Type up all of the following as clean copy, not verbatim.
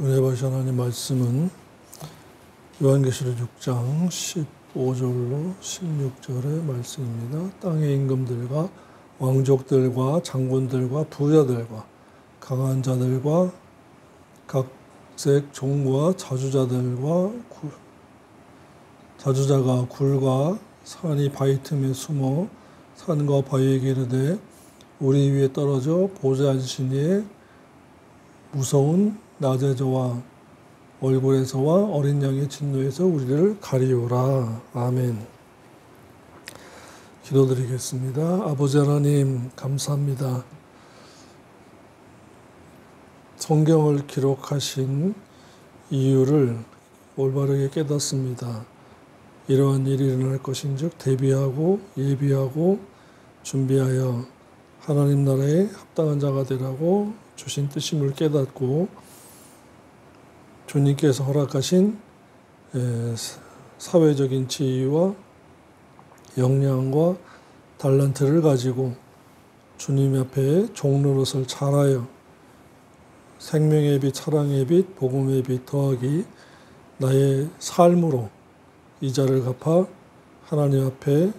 은혜 받으신 하나님 말씀은 요한계시록 6장 15절로 16절의 말씀입니다. 땅의 임금들과 왕족들과 장군들과 부자들과 강한 자들과 각색 종과 자주자가 굴과 산이 바위 틈에 숨어 산과 바위에게 이르되 우리 위에 떨어져 보좌 앉으신 이의 무서운 낮의 저와 얼굴에서와 어린 양의 진노에서 우리를 가리우라. 아멘. 기도드리겠습니다. 아버지 하나님 감사합니다. 성경을 기록하신 이유를 올바르게 깨닫습니다. 이러한 일이 일어날 것인즉 대비하고 예비하고 준비하여 하나님 나라에 합당한 자가 되라고 주신 뜻임을 깨닫고 주님께서 허락하신 사회적인 지위와 역량과 달란트를 가지고 주님 앞에 종로릇을 잘하여 생명의 빛, 사랑의 빛, 복음의 빛 더하기 나의 삶으로 이자를 갚아 하나님 앞에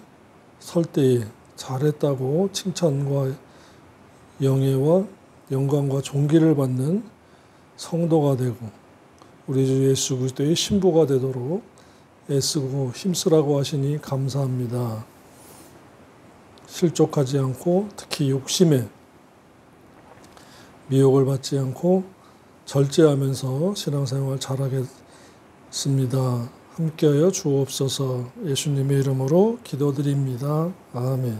설 때에 잘했다고 칭찬과 영예와 영광과 존귀를 받는 성도가 되고 우리 주 예수 그리스도의 신부가 되도록 애쓰고 힘쓰라고 하시니 감사합니다. 실족하지 않고 특히 욕심에 미혹을 받지 않고 절제하면서 신앙생활 잘하겠습니다. 함께하여 주옵소서. 예수님의 이름으로 기도드립니다. 아멘.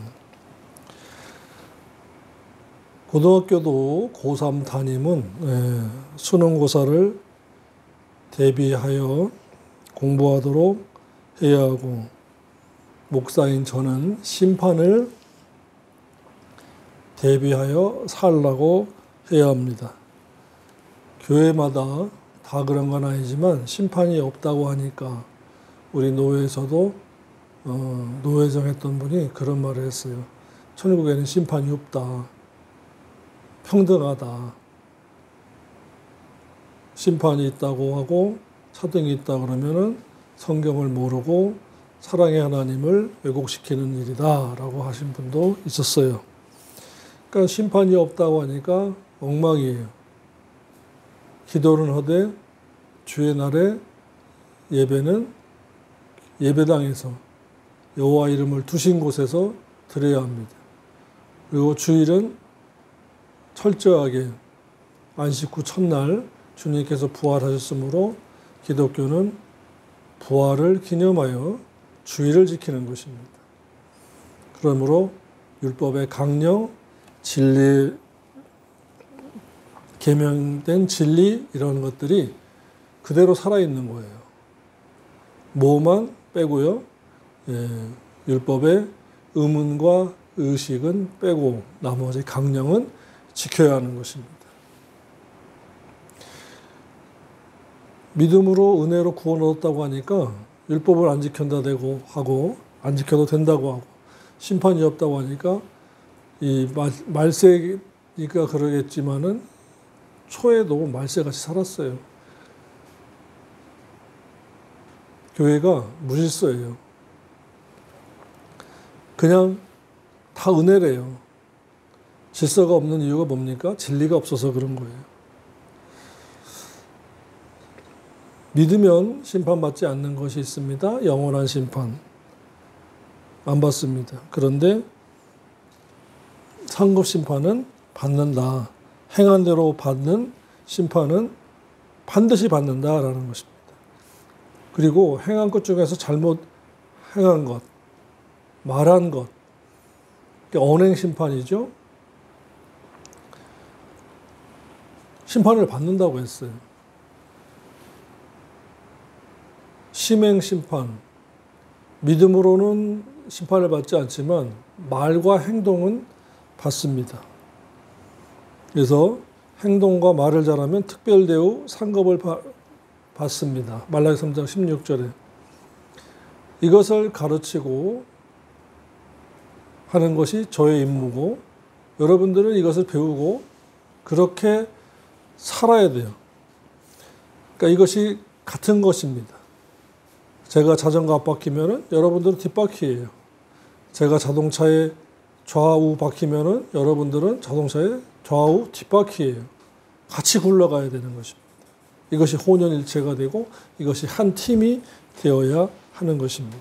고등학교도 고3 담임은 수능고사를 대비하여 공부하도록 해야 하고 목사인 저는 심판을 대비하여 살라고 해야 합니다. 교회마다 다 그런 건 아니지만 심판이 없다고 하니까 우리 노회에서도 노회장 했던 분이 그런 말을 했어요. 천국에는 심판이 없다. 평등하다. 심판이 있다고 하고 차등이 있다 그러면은 성경을 모르고 사랑의 하나님을 왜곡시키는 일이다 라고 하신 분도 있었어요. 그러니까 심판이 없다고 하니까 엉망이에요. 기도는 하되 주의 날에 예배는 예배당에서 여호와 이름을 두신 곳에서 드려야 합니다. 그리고 주일은 철저하게 안식 후 첫날 주님께서 부활하셨으므로 기독교는 부활을 기념하여 주일을 지키는 것입니다. 그러므로 율법의 강령, 진리, 계명된 진리 이런 것들이 그대로 살아있는 거예요. 뭐만 빼고요. 율법의 의문과 의식은 빼고 나머지 강령은 지켜야 하는 것입니다. 믿음으로 은혜로 구원 얻었다고 하니까 율법을 안 지킨다 되고 하고 안 지켜도 된다고 하고 심판이 없다고 하니까 이 말세니까 그러겠지만은 초에도 말세같이 살았어요. 교회가 무질서예요. 그냥 다 은혜래요. 질서가 없는 이유가 뭡니까? 진리가 없어서 그런 거예요. 믿으면 심판받지 않는 것이 있습니다. 영원한 심판. 안 받습니다. 그런데 상급 심판은 받는다. 행한 대로 받는 심판은 반드시 받는다라는 것입니다. 그리고 행한 것 중에서 잘못 행한 것, 말한 것, 언행 심판이죠. 심판을 받는다고 했어요. 심행 심판, 믿음으로는 심판을 받지 않지만 말과 행동은 받습니다. 그래서 행동과 말을 잘하면 특별 대우 상급을 받습니다. 말라기 3장 16절에. 이것을 가르치고 하는 것이 저의 임무고 여러분들은 이것을 배우고 그렇게 살아야 돼요. 그러니까 이것이 같은 것입니다. 제가 자전거 앞바퀴면은 여러분들은 뒷바퀴예요. 제가 자동차의 좌우 바퀴면은 여러분들은 자동차의 좌우 뒷바퀴예요. 같이 굴러가야 되는 것입니다. 이것이 혼연일체가 되고 이것이 한 팀이 되어야 하는 것입니다.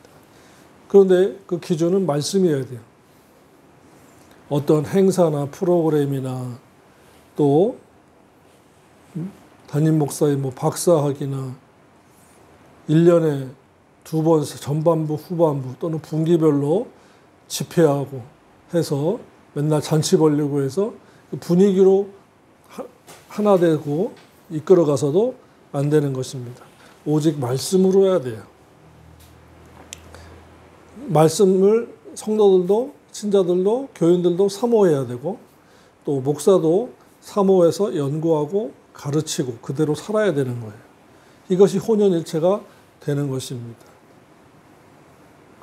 그런데 그 기준은 말씀이어야 돼요. 어떤 행사나 프로그램이나 또 담임 목사의 박사학위나 1년에 2번 전반부, 후반부 또는 분기별로 집회하고 해서 맨날 잔치 벌리고 해서 분위기로 하나 되고 이끌어가서도 안 되는 것입니다. 오직 말씀으로 해야 돼요. 말씀을 성도들도 신자들도 교인들도 사모해야 되고 또 목사도 사모해서 연구하고 가르치고 그대로 살아야 되는 거예요. 이것이 혼연일체가 되는 것입니다.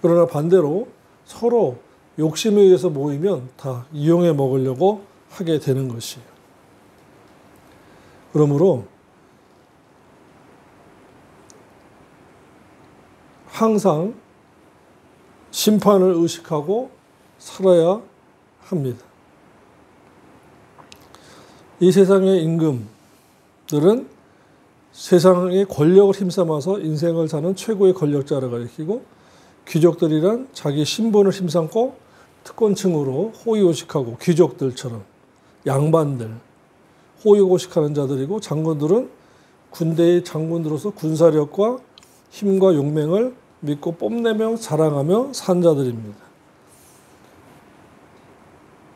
그러나 반대로 서로 욕심에 의해서 모이면 다 이용해 먹으려고 하게 되는 것이에요. 그러므로 항상 심판을 의식하고 살아야 합니다. 이 세상의 임금들은 세상의 권력을 힘삼아서 인생을 사는 최고의 권력자를 가리키고 귀족들이란 자기 신분을 힘삼고 특권층으로 호의호식하고 귀족들처럼 양반들 호의호식하는 자들이고 장군들은 군대의 장군으로서 군사력과 힘과 용맹을 믿고 뽐내며 자랑하며 산 자들입니다.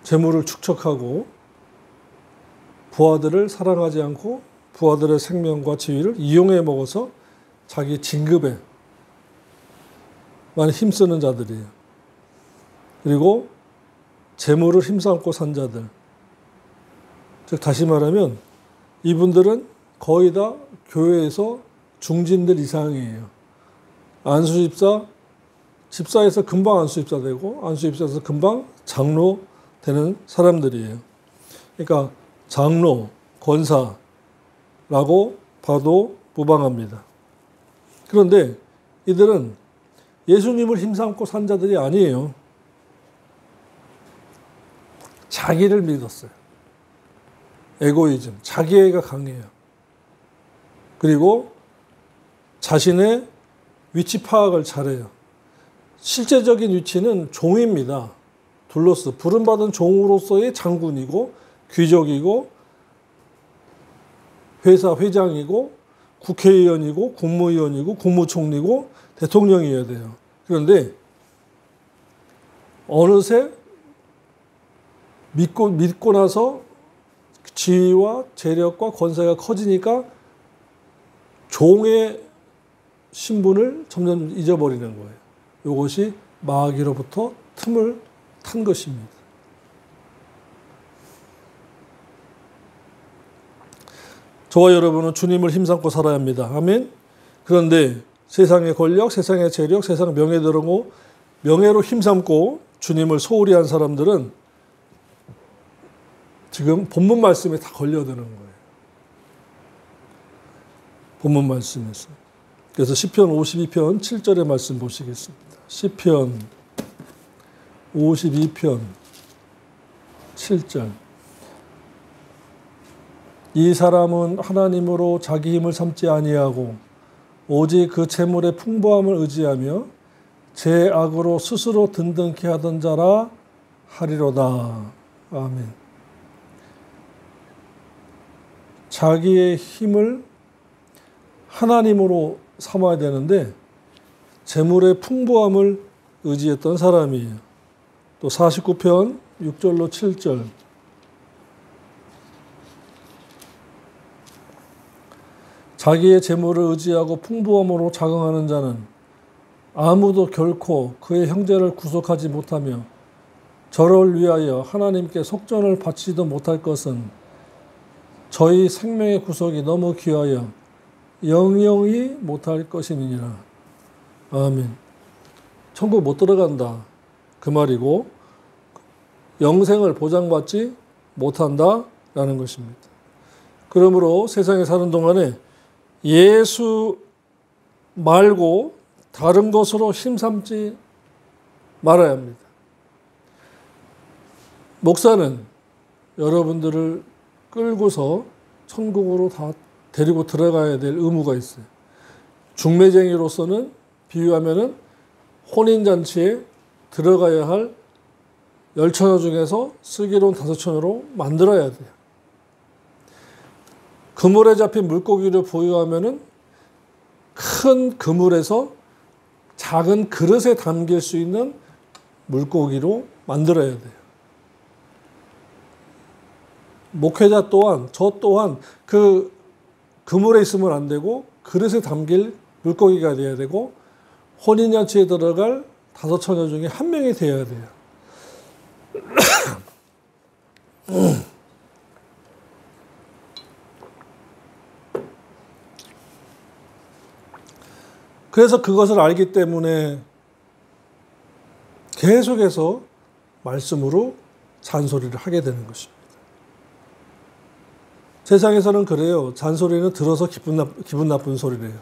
재물을 축적하고 부하들을 사랑하지 않고 부하들의 생명과 지위를 이용해 먹어서 자기 진급에 많이 힘쓰는 자들이에요. 그리고 재물을 힘삼고 산 자들. 즉 다시 말하면 이분들은 거의 다 교회에서 중진들 이상이에요. 안수집사, 집사에서 금방 안수집사 되고 안수집사에서 금방 장로 되는 사람들이에요. 그러니까 장로, 권사라고 봐도 무방합니다. 그런데 이들은 예수님을 힘삼고 산 자들이 아니에요. 자기를 믿었어요. 에고이즘, 자기애가 강해요. 그리고 자신의 위치 파악을 잘해요. 실제적인 위치는 종입니다. 둘로스, 부름받은 종으로서의 장군이고 귀족이고 회사 회장이고 국회의원이고 국무위원이고 국무총리고 대통령이어야 돼요. 그런데 어느새 믿고 나서 지위와 재력과 권세가 커지니까 종의 신분을 점점 잊어버리는 거예요. 이것이 마귀로부터 틈을 탄 것입니다. 저와 여러분은 주님을 힘삼고 살아야 합니다. 아멘. 그런데 세상의 권력, 세상의 재력, 세상 명예로 힘삼고 주님을 소홀히 한 사람들은 지금 본문 말씀에 다 걸려드는 거예요. 본문 말씀에서. 그래서 시편 52편 7절의 말씀 보시겠습니다. 시편 52편 7절. 이 사람은 하나님으로 자기 힘을 삼지 아니하고 오직 그 재물의 풍부함을 의지하며 제 악으로 스스로 든든케 하던 자라 하리로다. 아멘. 자기의 힘을 하나님으로 삼아야 되는데 재물의 풍부함을 의지했던 사람이에요. 또 49편 6절로 7절. 자기의 재물을 의지하고 풍부함으로 자긍하는 자는 아무도 결코 그의 형제를 구속하지 못하며 저를 위하여 하나님께 속전을 바치지도 못할 것은 저희 생명의 구속이 너무 귀하여 영영이 못할 것이니라. 아멘. 천국 못 들어간다. 그 말이고 영생을 보장받지 못한다라는 것입니다. 그러므로 세상에 사는 동안에 예수 말고 다른 것으로 힘삼지 말아야 합니다. 목사는 여러분들을 끌고서 천국으로 다 데리고 들어가야 될 의무가 있어요. 중매쟁이로서는 비유하면은 혼인잔치에 들어가야 할 10처녀 중에서 슬기로운 5처녀로 만들어야 돼요. 그물에 잡힌 물고기를 보유하면은 큰 그물에서 작은 그릇에 담길 수 있는 물고기로 만들어야 돼요. 목회자 또한, 저 또한 그 그물에 있으면 안 되고 그릇에 담길 물고기가 돼야 되고 혼인잔치에 들어갈 5처녀 중에 한 명이 되어야 돼요. 그래서 그것을 알기 때문에 계속해서 말씀으로 잔소리를 하게 되는 것입니다. 세상에서는 그래요. 잔소리는 들어서 기분 나쁜 소리래요.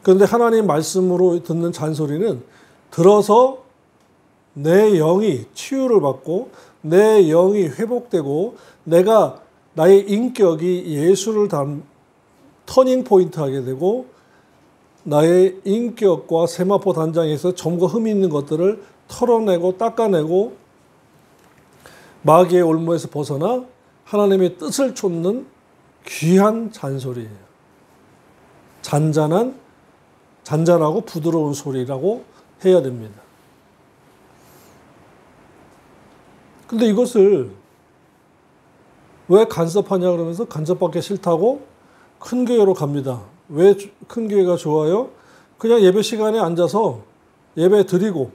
그런데 하나님 말씀으로 듣는 잔소리는 들어서 내 영이 치유를 받고 내 영이 회복되고 내가 나의 인격이 예수를 터닝 포인트 하게 되고 나의 인격과 세마포 단장에서 점과 흠이 있는 것들을 털어내고 닦아내고 마귀의 올무에서 벗어나 하나님의 뜻을 쫓는 귀한 잔소리예요. 잔잔하고 부드러운 소리라고 해야 됩니다. 근데 이것을 왜 간섭하냐 그러면서 간섭받기 싫다고 큰 교회로 갑니다. 왜 큰 교회가 좋아요? 그냥 예배 시간에 앉아서 예배 드리고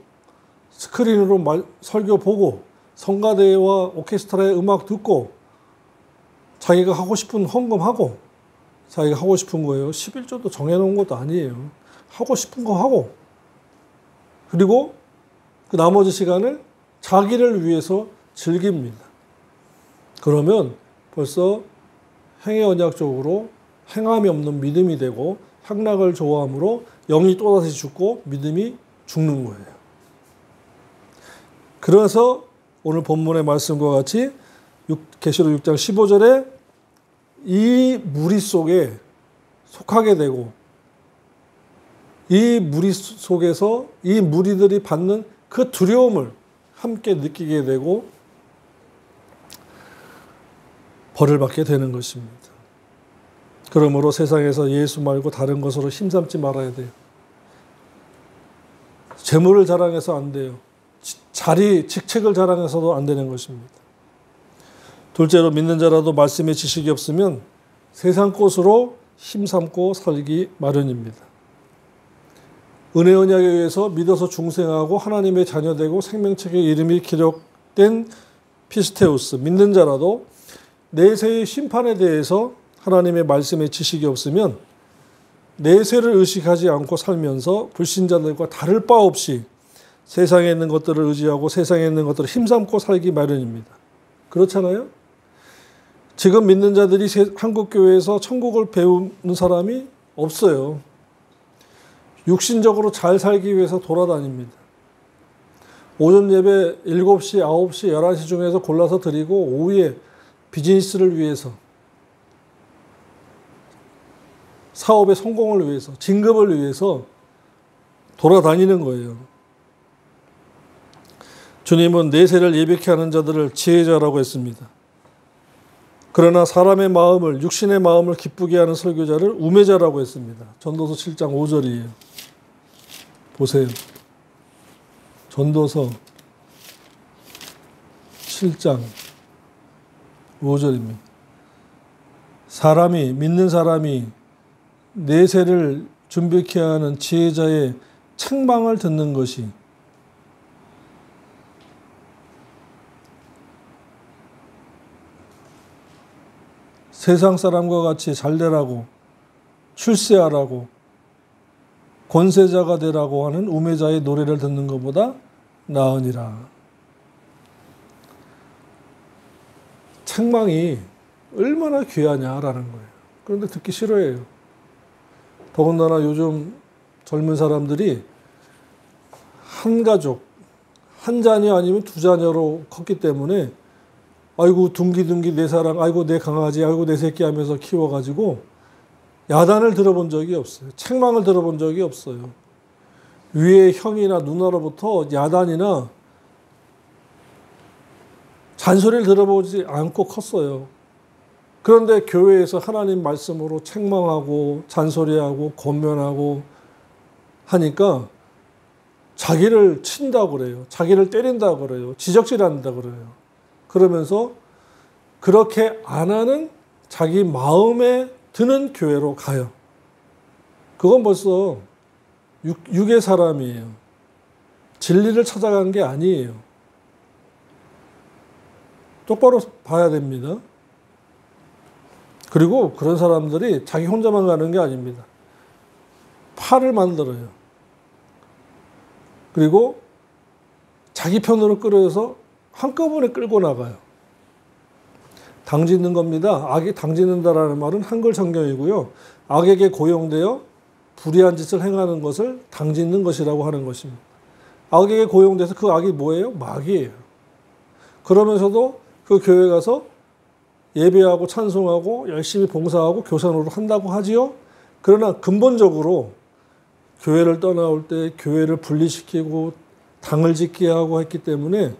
스크린으로 설교 보고 성가대와 오케스트라의 음악 듣고 자기가 하고 싶은 헌금하고 자기가 하고 싶은 거예요. 11조도 정해놓은 것도 아니에요. 하고 싶은 거 하고 그리고 그 나머지 시간을 자기를 위해서 즐깁니다. 그러면 벌써 행위 언약적으로 행함이 없는 믿음이 되고 향락을 좋아함으로 영이 또다시 죽고 믿음이 죽는 거예요. 그래서 오늘 본문의 말씀과 같이 계시록 6장 15절에 이 무리 속에 속하게 되고 이 무리 속에서 이 무리들이 받는 그 두려움을 함께 느끼게 되고 벌을 받게 되는 것입니다. 그러므로 세상에서 예수 말고 다른 것으로 힘삼지 말아야 돼요. 재물을 자랑해서 안 돼요. 직책을 자랑해서도 안 되는 것입니다. 둘째로 믿는 자라도 말씀의 지식이 없으면 세상 것으로 힘삼고 살기 마련입니다. 은혜 언약에 의해서 믿어서 중생하고 하나님의 자녀되고 생명책에 이름이 기록된 피스테우스 믿는 자라도 내세의 심판에 대해서 하나님의 말씀의 지식이 없으면 내세를 의식하지 않고 살면서 불신자들과 다를 바 없이 세상에 있는 것들을 의지하고 세상에 있는 것들을 힘삼고 살기 마련입니다. 그렇잖아요? 지금 믿는 자들이 한국교회에서 천국을 배우는 사람이 없어요. 육신적으로 잘 살기 위해서 돌아다닙니다. 오전 예배 7시, 9시, 11시 중에서 골라서 드리고 오후에 비즈니스를 위해서 사업의 성공을 위해서 진급을 위해서 돌아다니는 거예요. 주님은 내세를 예비케 하는 자들을 지혜자라고 했습니다. 그러나 사람의 마음을 육신의 마음을 기쁘게 하는 설교자를 우매자라고 했습니다. 전도서 7장 5절이에요. 보세요. 전도서 7장 5절입니다. 믿는 사람이 내세를 준비케 하는 지혜자의 책망을 듣는 것이 세상 사람과 같이 잘되라고 출세하라고 권세자가 되라고 하는 우매자의 노래를 듣는 것보다 나으니라. 책망이 얼마나 귀하냐라는 거예요. 그런데 듣기 싫어해요. 더군다나 요즘 젊은 사람들이 한 가족, 한 자녀 아니면 두 자녀로 컸기 때문에 아이고 둥기둥기 내 사랑, 아이고 내 강아지, 아이고 내 새끼 하면서 키워가지고 야단을 들어본 적이 없어요. 책망을 들어본 적이 없어요. 위에 형이나 누나로부터 야단이나 잔소리를 들어보지 않고 컸어요. 그런데 교회에서 하나님 말씀으로 책망하고 잔소리하고 권면하고 하니까 자기를 친다고 그래요. 자기를 때린다고 그래요. 지적질한다고 그래요. 그러면서 그렇게 안 하는 자기 마음에 드는 교회로 가요. 그건 벌써 육의 사람이에요. 진리를 찾아간 게 아니에요. 똑바로 봐야 됩니다. 그리고 그런 사람들이 자기 혼자만 가는 게 아닙니다. 파를 만들어요. 그리고 자기 편으로 끌어서 한꺼번에 끌고 나가요. 당짓는 겁니다. 악이 당짓는다라는 말은 한글 성경이고요. 악에게 고용되어 불의한 짓을 행하는 것을 당짓는 것이라고 하는 것입니다. 악에게 고용돼서 그 악이 뭐예요? 마귀예요. 그러면서도 그 교회 가서 예배하고 찬송하고 열심히 봉사하고 교사노릇 한다고 하지요. 그러나 근본적으로 교회를 떠나올 때 교회를 분리시키고 당을 짓게 하고 했기 때문에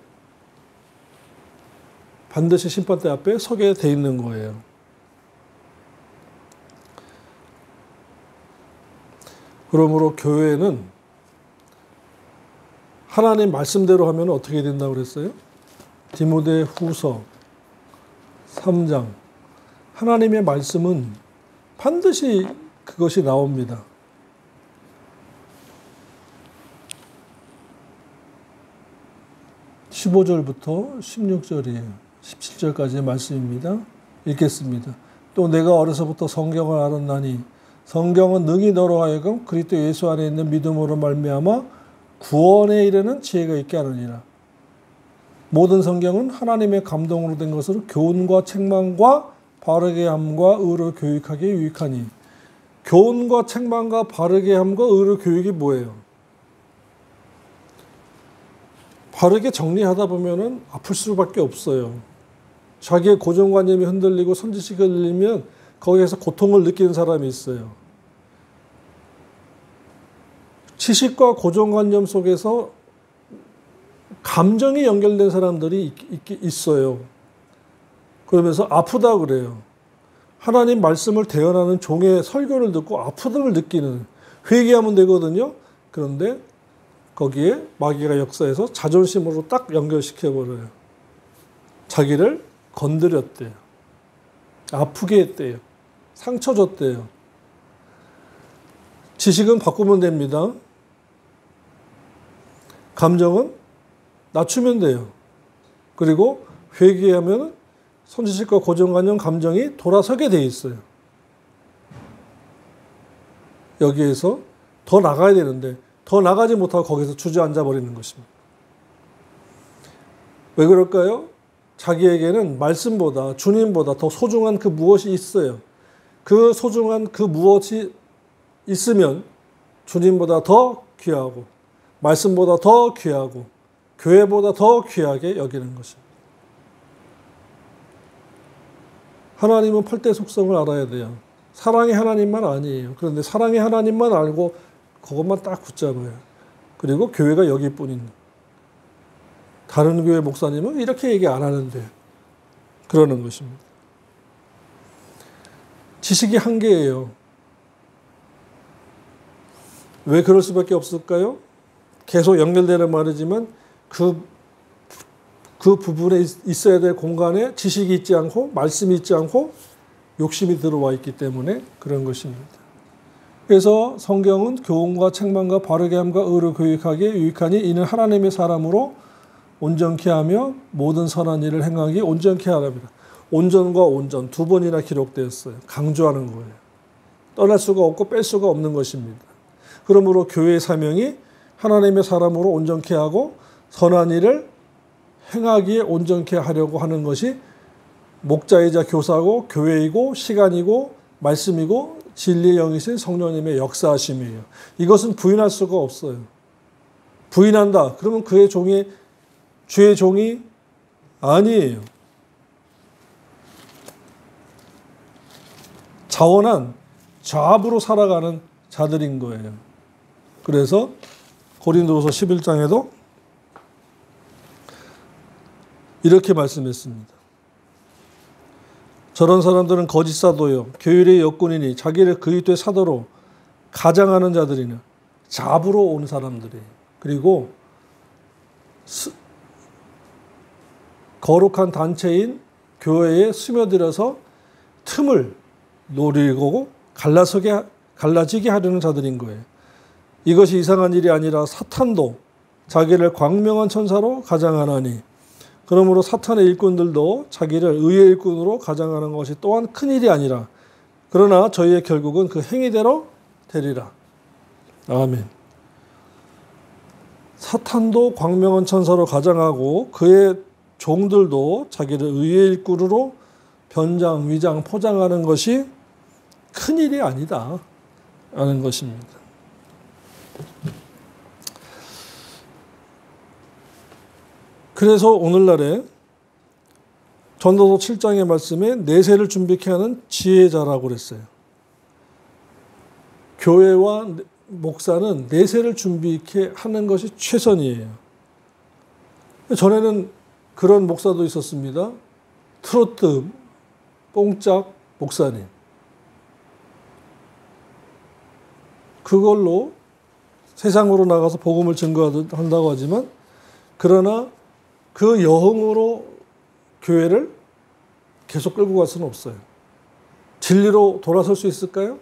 반드시 심판대 앞에 서게 돼 있는 거예요. 그러므로 교회는 하나님 말씀대로 하면 어떻게 된다고 그랬어요? 디모데 후서 3장. 하나님의 말씀은 반드시 그것이 나옵니다. 15절부터 16절이에요. 17절까지의 말씀입니다. 읽겠습니다. 또 내가 어려서부터 성경을 알았나니 성경은 능히 너로 하여금 그리스도 예수 안에 있는 믿음으로 말미암아 구원에 이르는 지혜가 있게 하느니라. 모든 성경은 하나님의 감동으로 된 것으로 교훈과 책망과 바르게 함과 의로 교육하기에 유익하니. 교훈과 책망과 바르게 함과 의로 교육이 뭐예요? 바르게 정리하다 보면은 아플 수밖에 없어요. 자기의 고정관념이 흔들리고 선지식이 흔들리면 거기에서 고통을 느끼는 사람이 있어요. 지식과 고정관념 속에서 감정이 연결된 사람들이 있어요. 그러면서 아프다 그래요. 하나님 말씀을 대언하는 종의 설교를 듣고 아프다를 느끼는, 회개하면 되거든요. 그런데 거기에 마귀가 역사해서 자존심으로 딱 연결시켜버려요. 자기를 건드렸대요. 아프게 했대요. 상처 줬대요. 지식은 바꾸면 됩니다. 감정은 낮추면 돼요. 그리고 회개하면 선지식과 고정관념 감정이 돌아서게 돼 있어요. 여기에서 더 나가야 되는데 더 나가지 못하고 거기서 주저앉아 버리는 것입니다. 왜 그럴까요? 자기에게는 말씀보다 주님보다 더 소중한 그 무엇이 있어요. 그 소중한 그 무엇이 있으면 주님보다 더 귀하고 말씀보다 더 귀하고 교회보다 더 귀하게 여기는 것입니다. 하나님은 팔대 속성을 알아야 돼요. 사랑의 하나님만 아니에요. 그런데 사랑의 하나님만 알고 그것만 딱 붙잡아요. 그리고 교회가 여기뿐인. 다른 교회 목사님은 이렇게 얘기 안 하는데 그러는 것입니다. 지식이 한계예요. 왜 그럴 수밖에 없을까요? 계속 연결되는 말이지만 그 부분에 있어야 될 공간에 지식이 있지 않고 말씀이 있지 않고 욕심이 들어와 있기 때문에 그런 것입니다. 그래서 성경은 교훈과 책망과 바르게 함과 의로 교육하기에 유익하니 이는 하나님의 사람으로 온전케 하며 모든 선한 일을 행하기에 온전케 하랍니다. 온전과 온전 두 번이나 기록되었어요. 강조하는 거예요. 떠날 수가 없고 뺄 수가 없는 것입니다. 그러므로 교회의 사명이 하나님의 사람으로 온전케 하고 선한 일을 행하기에 온전케 하려고 하는 것이 목자이자 교사고 교회이고 시간이고 말씀이고 진리의 영이신 성령님의 역사하심이에요. 이것은 부인할 수가 없어요. 부인한다. 그러면 그의 종이 주의 종이 아니에요. 자원한 좌부로 살아가는 자들인 거예요. 그래서 고린도후서 11장에도 이렇게 말씀했습니다. 저런 사람들은 거짓 사도요 교율의 역군이니 자기를 그리스도의 사도로 가장하는 자들이나 잡으로 온 사람들이에요. 그리고 거룩한 단체인 교회에 스며들어서 틈을 노리고 갈라지게 하려는 자들인 거예요. 이것이 이상한 일이 아니라 사탄도 자기를 광명한 천사로 가장하나니 그러므로 사탄의 일꾼들도 자기를 의의 일꾼으로 가장하는 것이 또한 큰일이 아니라 그러나 저희의 결국은 그 행위대로 되리라. 아멘. 사탄도 광명한 천사로 가장하고 그의 종들도 자기를 의의 일꾼으로 변장, 위장, 포장하는 것이 큰일이 아니다 하는 것입니다. 그래서 오늘날에 전도서 7장의 말씀에 내세를 준비케 하는 지혜자라고 그랬어요. 교회와 목사는 내세를 준비케 하는 것이 최선이에요. 전에는 그런 목사도 있었습니다. 트로트 뽕짝 목사님. 그걸로 세상으로 나가서 복음을 증거한다고 하지만 그러나 그 여흥으로 교회를 계속 끌고 갈 수는 없어요. 진리로 돌아설 수 있을까요?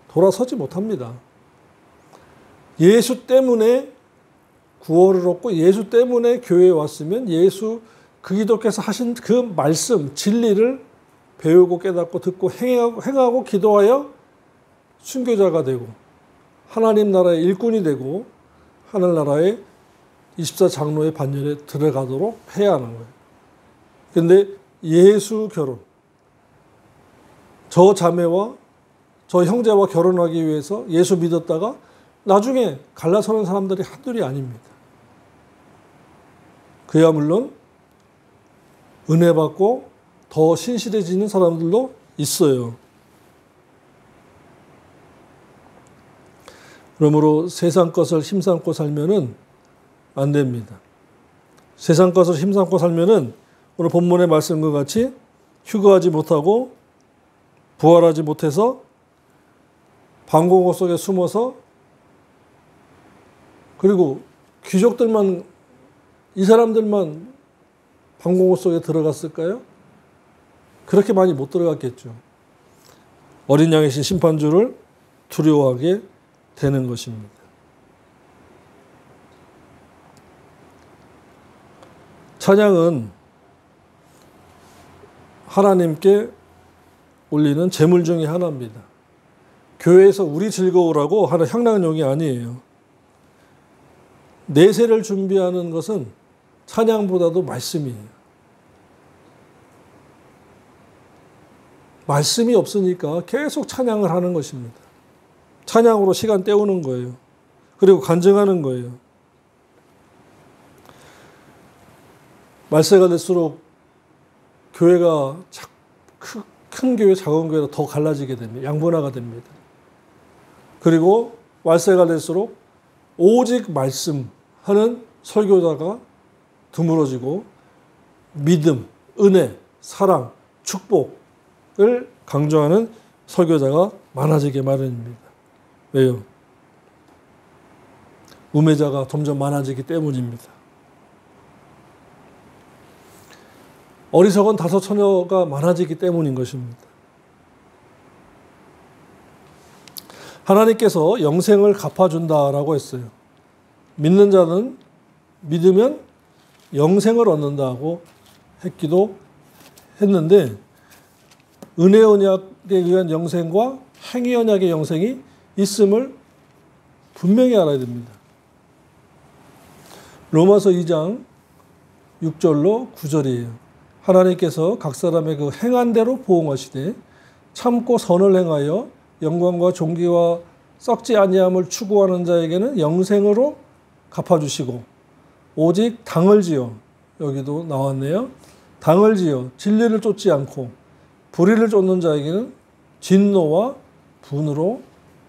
돌아서지 못합니다. 예수 때문에 구원을 얻고 예수 때문에 교회에 왔으면 예수 그리스도께서 하신 그 말씀, 진리를 배우고 깨닫고 듣고 행하고 기도하여 순교자가 되고 하나님 나라의 일꾼이 되고 하늘나라의 24장로의 반열에 들어가도록 해야 하는 거예요. 그런데 예수 결혼, 저 자매와 저 형제와 결혼하기 위해서 예수 믿었다가 나중에 갈라서는 사람들이 한둘이 아닙니다. 그야 물론 은혜 받고 더 신실해지는 사람들도 있어요. 그러므로 세상 것을 힘삼고 살면은 안 됩니다. 세상 것을 힘삼고 살면은 오늘 본문의 말씀과 같이 휴거하지 못하고 부활하지 못해서 방공호 속에 숨어서 그리고 귀족들만 이 사람들만 방공호 속에 들어갔을까요? 그렇게 많이 못 들어갔겠죠. 어린 양이신 심판주를 두려워하게 되는 것입니다. 찬양은 하나님께 올리는 제물 중에 하나입니다. 교회에서 우리 즐거우라고 하는 향락용이 아니에요. 내세를 준비하는 것은 찬양보다도 말씀이에요. 말씀이 없으니까 계속 찬양을 하는 것입니다. 찬양으로 시간 때우는 거예요. 그리고 간증하는 거예요. 말세가 될수록 교회가 큰 교회, 작은 교회로 더 갈라지게 됩니다. 양분화가 됩니다. 그리고 말세가 될수록 오직 말씀하는 설교자가 드물어지고 믿음, 은혜, 사랑, 축복을 강조하는 설교자가 많아지게 마련입니다. 왜요? 우매자가 점점 많아지기 때문입니다. 어리석은 다섯 처녀가 많아지기 때문인 것입니다. 하나님께서 영생을 갚아준다라고 했어요. 믿는 자는 믿으면 영생을 얻는다고 했기도 했는데 은혜 언약에 의한 영생과 행위 언약의 영생이 있음을 분명히 알아야 됩니다. 로마서 2장 6절로 9절이에요. 하나님께서 각 사람의 그 행한 대로 보응하시되 참고 선을 행하여 영광과 존귀와 썩지 아니함을 추구하는 자에게는 영생으로 갚아주시고 오직 당을 지어, 여기도 나왔네요. 당을 지어 진리를 쫓지 않고 불의를 쫓는 자에게는 진노와 분으로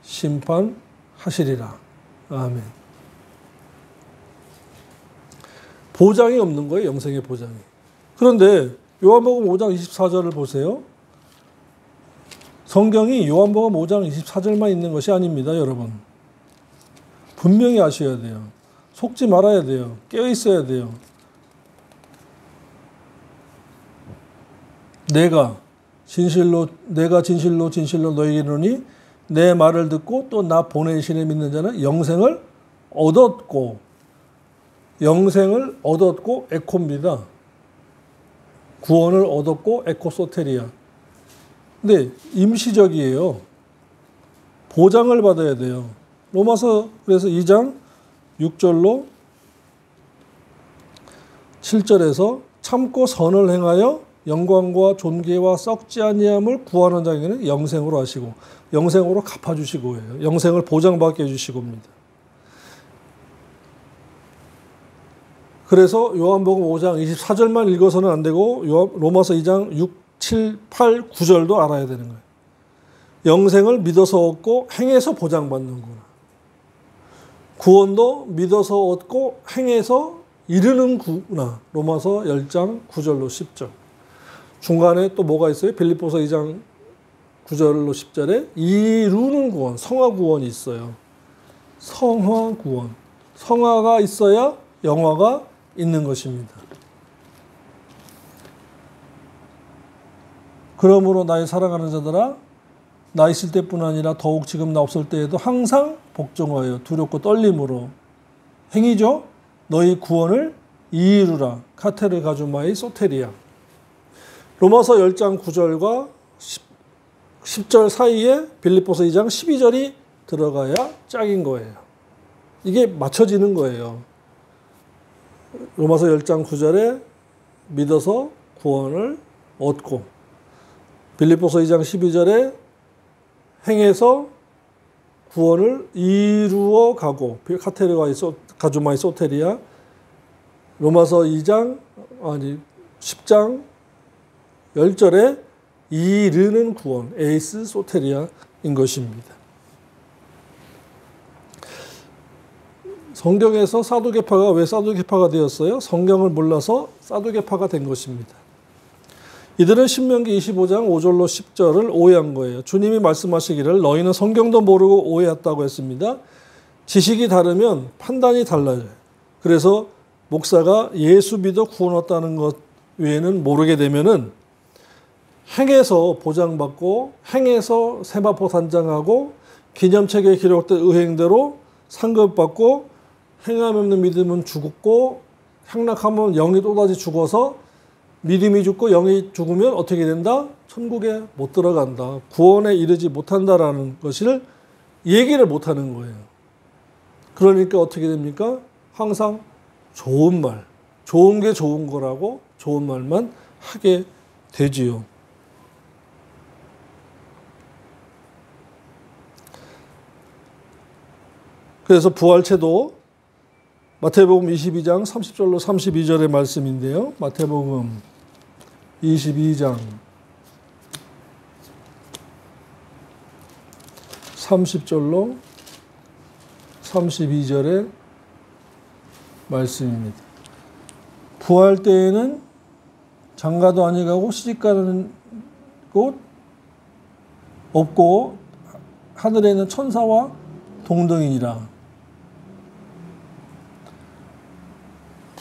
심판하시리라. 아멘. 보장이 없는 거예요. 영생의 보장이. 그런데 요한복음 5장 24절을 보세요. 성경이 요한복음 5장 24절만 있는 것이 아닙니다, 여러분. 분명히 아셔야 돼요. 속지 말아야 돼요. 깨어 있어야 돼요. 내가 진실로 너희에게 이르노니 내 말을 듣고 또 나 보내신 이를 믿는 자는 영생을 얻었고 에코입니다. 구원을 얻었고 에코소테리아. 근데 임시적이에요. 보장을 받아야 돼요. 로마서 그래서 2장 6절로 7절에서 참고 선을 행하여 영광과 존귀와 썩지 아니함을 구하는 자에게는 영생으로 하시고 영생으로 갚아주시고 해요. 영생을 보장받게 해주시고입니다. 그래서 요한복음 5장 24절만 읽어서는 안 되고 로마서 2장 6, 7, 8, 9절도 알아야 되는 거예요. 영생을 믿어서 얻고 행해서 보장받는구나. 구원도 믿어서 얻고 행해서 이르는구나. 로마서 10장 9절로 10절. 중간에 또 뭐가 있어요? 빌립보서 2장 9절로 10절에 이루는 구원, 성화 구원이 있어요. 성화 구원. 성화가 있어야 영화가 있는 것입니다. 그러므로 나의 사랑하는 자들아, 나 있을 때뿐 아니라 더욱 지금 나 없을 때에도 항상 복종하여 두렵고 떨림으로 행위죠. 너희 구원을 이루라. 카테르 가주마이 소테리아. 로마서 10장 9절과 10절 사이에 빌립보서 2장 12절이 들어가야 짝인 거예요. 이게 맞춰지는 거예요. 로마서 10장 9절에 믿어서 구원을 얻고 빌립보서 2장 12절에 행해서 구원을 이루어 가고 카테르 가주마이 소테리아. 로마서 10장 10절에 이르는 구원, 에이스 소테리아인 것입니다. 성경에서 사두개파가 왜 사두개파가 되었어요? 성경을 몰라서 사두개파가 된 것입니다. 이들은 신명기 25장 5절로 10절을 오해한 거예요. 주님이 말씀하시기를 너희는 성경도 모르고 오해했다고 했습니다. 지식이 다르면 판단이 달라져요. 그래서 목사가 예수 믿어 구원 얻다는 것 외에는 모르게 되면은 행해서 보장받고 행해서 세마포 단장하고 기념책에 기록된 의행대로 상급받고 행함 없는 믿음은 죽었고 향락하면 영이 또다시 죽어서 믿음이 죽고 영이 죽으면 어떻게 된다? 천국에 못 들어간다. 구원에 이르지 못한다라는 것을 얘기를 못하는 거예요. 그러니까 어떻게 됩니까? 항상 좋은 말, 좋은 게 좋은 거라고 좋은 말만 하게 되지요. 그래서 부활체도 마태복음 22장 30절로 32절의 말씀인데요. 마태복음 22장 30절로 32절의 말씀입니다. 부활 때에는 장가도 아니가고 시집가는 곳 없고 하늘에 있는 천사와 동등이니라.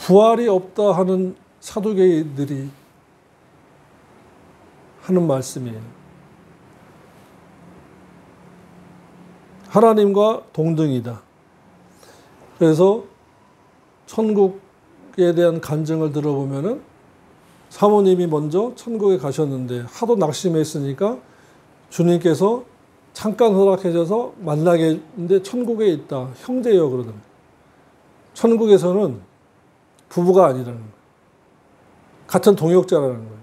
부활이 없다 하는 사두개인들이 하는 말씀이에요. 하나님과 동등이다. 그래서 천국에 대한 간증을 들어보면은 사모님이 먼저 천국에 가셨는데 하도 낙심했으니까 주님께서 잠깐 허락해 줘서 만나게 했는데 천국에 있다. 형제요 그러더라고요. 천국에서는 부부가 아니라는 거예요. 같은 동역자라는 거예요.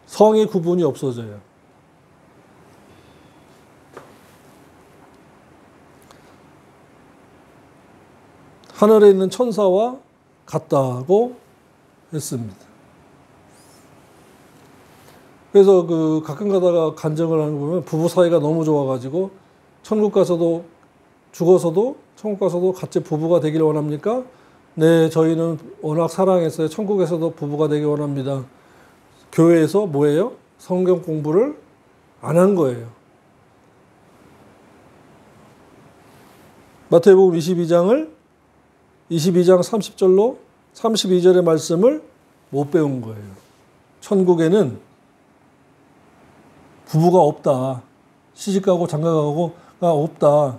성의 구분이 없어져요. 하늘에 있는 천사와 같다고 했습니다. 그래서 가끔 가다가 간증을 하는 거 보면 부부 사이가 너무 좋아가지고 천국 가서도 죽어서도 천국 가서도 같이 부부가 되길 원합니까? 네, 저희는 워낙 사랑했어요. 천국에서도 부부가 되길 원합니다. 교회에서 뭐예요? 성경 공부를 안 한 거예요. 마태복음 22장 30절로 32절의 말씀을 못 배운 거예요. 천국에는 부부가 없다. 시집가고 장가가고가 없다.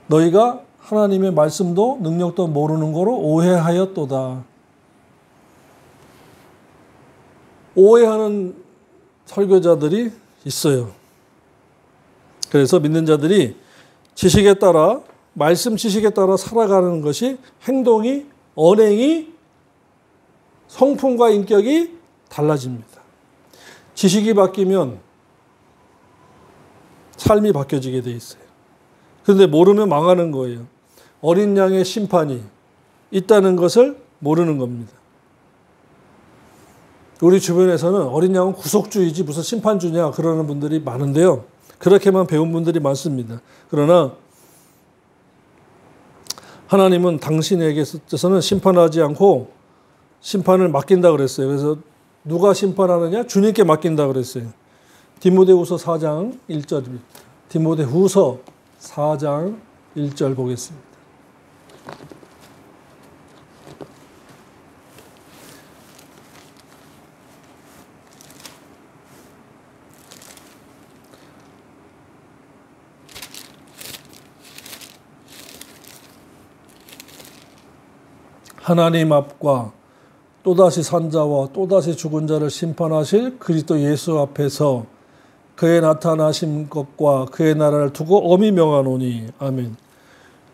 너희가 하나님의 말씀도 능력도 모르는 거로 오해하였도다. 오해하는 설교자들이 있어요. 그래서 믿는 자들이 지식에 따라 말씀 지식에 따라 살아가는 것이 행동이 언행이 성품과 인격이 달라집니다. 지식이 바뀌면 삶이 바뀌어지게 돼 있어요. 그런데 모르면 망하는 거예요. 어린 양의 심판이 있다는 것을 모르는 겁니다. 우리 주변에서는 어린 양은 구속주의지 무슨 심판주냐 그러는 분들이 많은데요. 그렇게만 배운 분들이 많습니다. 그러나 하나님은 당신에게서는 심판하지 않고 심판을 맡긴다 그랬어요. 그래서 누가 심판하느냐? 주님께 맡긴다 그랬어요. 디모데후서 4장 1절입니다. 디모데후서 4장 1절 보겠습니다. 하나님 앞과 또다시 산 자와 또다시 죽은 자를 심판하실 그리스도 예수 앞에서 그의 나타나신 것과 그의 나라를 두고 엄히 명하노니 아멘.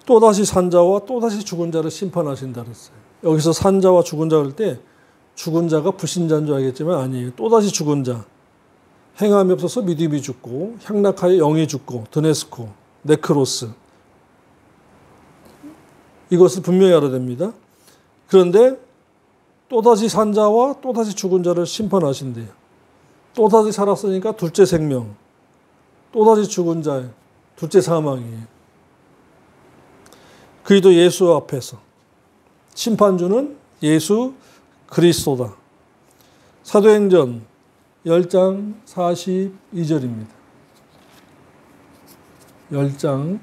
또다시 산 자와 또다시 죽은 자를 심판하신다 그랬어요. 여기서 산 자와 죽은 자 그럴 때 죽은 자가 불신자인 줄 알겠지만 아니에요. 또다시 죽은 자. 행함이 없어서 믿음이 죽고 향락하여 영이 죽고 드네스코, 네크로스. 이것을 분명히 알아야 됩니다. 그런데 또다시 산 자와 또다시 죽은 자를 심판하신대요. 또다시 살았으니까 둘째 생명, 또다시 죽은 자, 둘째 사망이에요. 그리스도 예수 앞에서 심판주는 예수 그리스도다. 사도행전 10장 42절입니다. 10장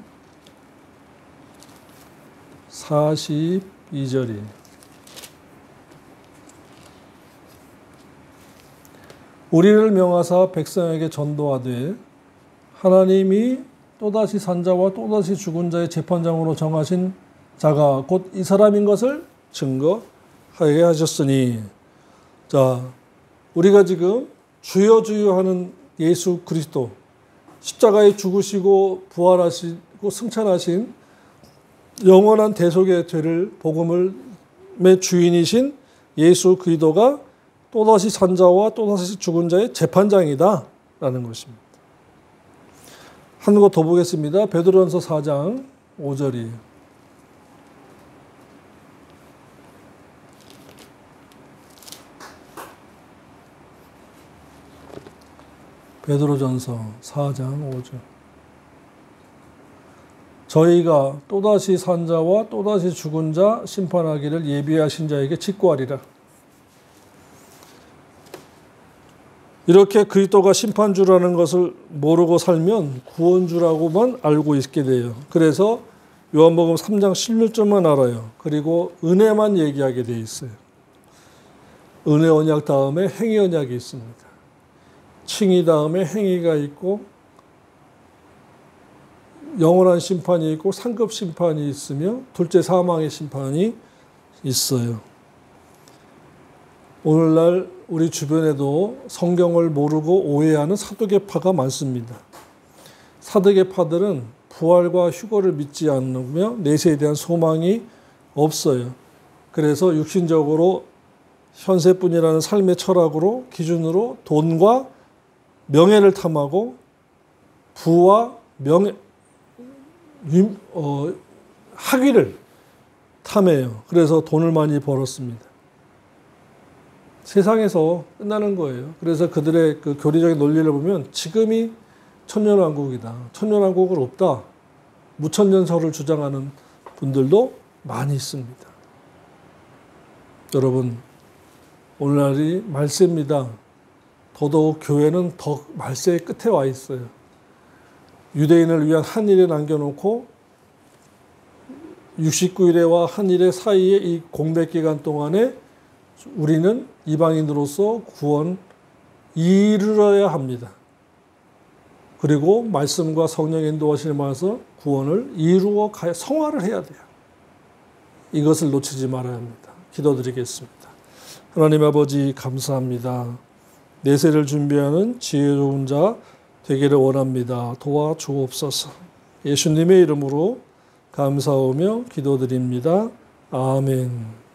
42절이에요. 우리를 명하사 백성에게 전도하되 하나님이 또다시 산 자와 또다시 죽은 자의 재판장으로 정하신 자가 곧 이 사람인 것을 증거하게 하셨으니. 자, 우리가 지금 주여 주여 하는 예수 그리스도, 십자가에 죽으시고 부활하시고 승천하신 영원한 대속의 죄를 복음의 주인이신 예수 그리스도가 또다시 산 자와 또다시 죽은 자의 재판장이다 라는 것입니다. 한 것 더 보겠습니다. 베드로전서 4장 5절이에요. 베드로전서 4장 5절. 저희가 또다시 산 자와 또다시 죽은 자 심판하기를 예비하신 자에게 직구하리라. 이렇게 그리스도가 심판주라는 것을 모르고 살면 구원주라고만 알고 있게 돼요. 그래서 요한복음 3장 16절만 알아요. 그리고 은혜만 얘기하게 돼 있어요. 은혜 언약 다음에 행위 언약이 있습니다. 칭의 다음에 행위가 있고 영원한 심판이 있고 상급 심판이 있으며 둘째 사망의 심판이 있어요. 오늘날 우리 주변에도 성경을 모르고 오해하는 사두개파가 많습니다. 사두개파들은 부활과 휴거를 믿지 않으며 내세에 대한 소망이 없어요. 그래서 육신적으로 현세뿐이라는 삶의 철학으로 기준으로 돈과 명예를 탐하고 부와 명예, 하기를 탐해요. 그래서 돈을 많이 벌었습니다. 세상에서 끝나는 거예요. 그래서 그들의 그 교리적인 논리를 보면 지금이 천년왕국이다. 천년왕국은 없다. 무천년설을 주장하는 분들도 많이 있습니다. 여러분, 오늘날이 말세입니다. 더더욱 교회는 더 말세의 끝에 와 있어요. 유대인을 위한 한일에 남겨놓고 69일에와 한일의 사이에 이 공백 기간 동안에 우리는 이방인으로서 구원 이르러야 합니다. 그리고 말씀과 성령의 인도하심을 받아서 구원을 이루어 가야, 성화를 해야 돼요. 이것을 놓치지 말아야 합니다. 기도드리겠습니다. 하나님 아버지 감사합니다. 내세를 준비하는 지혜로운 자 되기를 원합니다. 도와주옵소서. 예수님의 이름으로 감사하며 기도드립니다. 아멘.